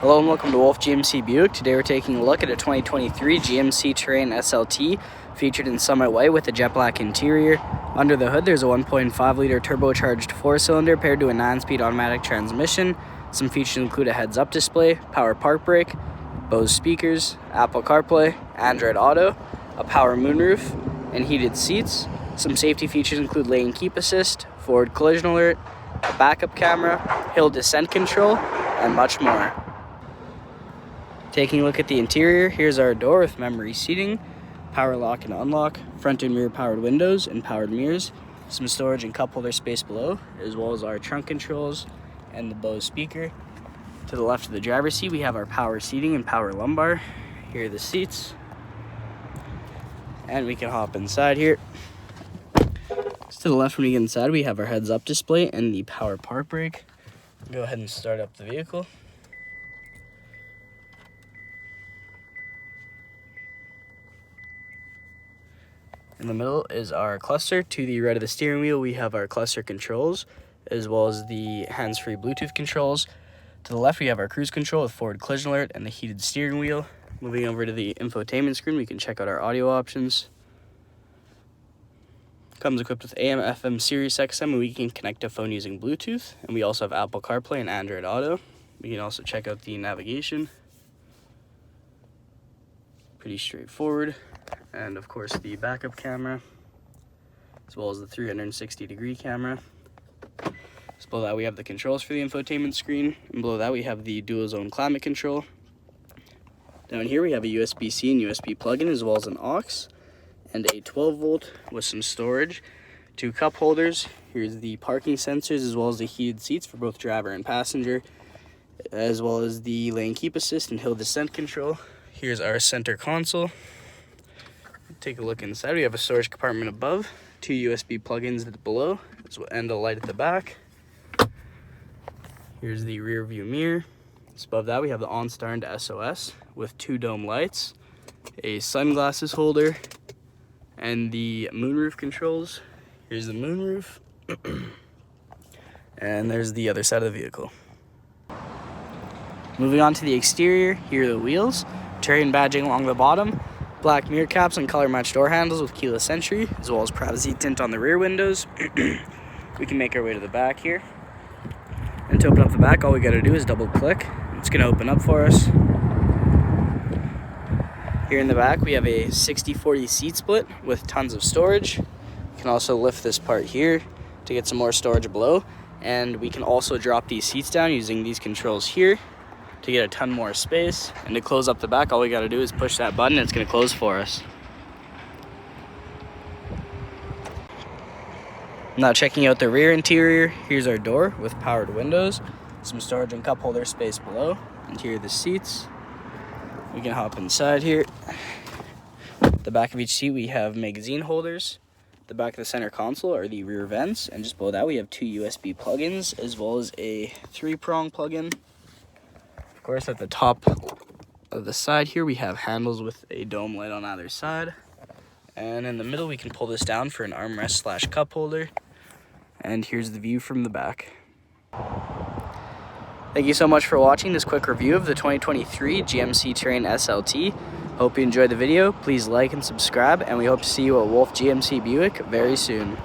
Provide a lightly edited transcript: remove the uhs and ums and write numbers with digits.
Hello and welcome to Wolfe GMC Buick. Today we're taking a look at a 2023 GMC Terrain SLT featured in Summit White with a jet black interior. Under the hood there's a 1.5 liter turbocharged 4-cylinder paired to a 9-speed automatic transmission. Some features include a heads-up display, power park brake, Bose speakers, Apple CarPlay, Android Auto, a power moonroof, and heated seats. Some safety features include lane keep assist, forward collision alert, a backup camera, hill descent control, and much more. Taking a look at the interior, here's our door with memory seating, power lock and unlock, front and rear powered windows and powered mirrors, some storage and cup holder space below, as well as our trunk controls and the Bose speaker. To the left of the driver's seat, we have our power seating and power lumbar. Here are the seats. And we can hop inside here. To the left when we get inside, we have our heads-up display and the power park brake. Go ahead and start up the vehicle. In the middle is our cluster. To the right of the steering wheel, we have our cluster controls, as well as the hands-free Bluetooth controls. To the left, we have our cruise control with forward collision alert and the heated steering wheel. Moving over to the infotainment screen, we can check out our audio options. Comes equipped with AM, FM, Sirius XM, and we can connect to phone using Bluetooth. And we also have Apple CarPlay and Android Auto. We can also check out the navigation. Pretty straightforward. And of course the backup camera, as well as the 360-degree camera. So below that we have the controls for the infotainment screen, and below that we have the dual zone climate control. Down here we have a USB-C and USB plug-in, as well as an aux, and a 12-volt with some storage, 2 cup holders. Here's the parking sensors, as well as the heated seats for both driver and passenger, as well as the lane keep assist and hill descent control. Here's our center console. Take a look inside. We have a storage compartment above, 2 USB plug-ins below, and a light at the back. Here's the rear view mirror. So above that we have the OnStar and SOS with 2 dome lights, a sunglasses holder, and the moonroof controls. Here's the moonroof. And there's the other side of the vehicle. Moving on to the exterior, here are the wheels, Terrain badging along the bottom, black mirror caps and color matched door handles with keyless entry, as well as privacy tint on the rear windows. We can make our way to the back here. And to open up the back, all we gotta do is double click. It's gonna open up for us. Here in the back, we have a 60-40 seat split with tons of storage. We can also lift this part here to get some more storage below. And we can also drop these seats down using these controls here to get a ton more space. And to close up the back, all we gotta do is push that button and it's gonna close for us. Now checking out the rear interior, here's our door with powered windows, some storage and cup holder space below, and here are the seats. We can hop inside here. At the back of each seat we have magazine holders. The back of the center console are the rear vents, and just below that we have 2 USB plug-ins, as well as a 3-prong plug-in. Of course, at the top of the side here we have handles with a dome light on either side. And in the middle we can pull this down for an armrest / cup holder. And here's the view from the back. Thank you so much for watching this quick review of the 2023 GMC Terrain SLT. Hope you enjoyed the video. Please like and subscribe, and we hope to see you at Wolfe GMC Buick very soon.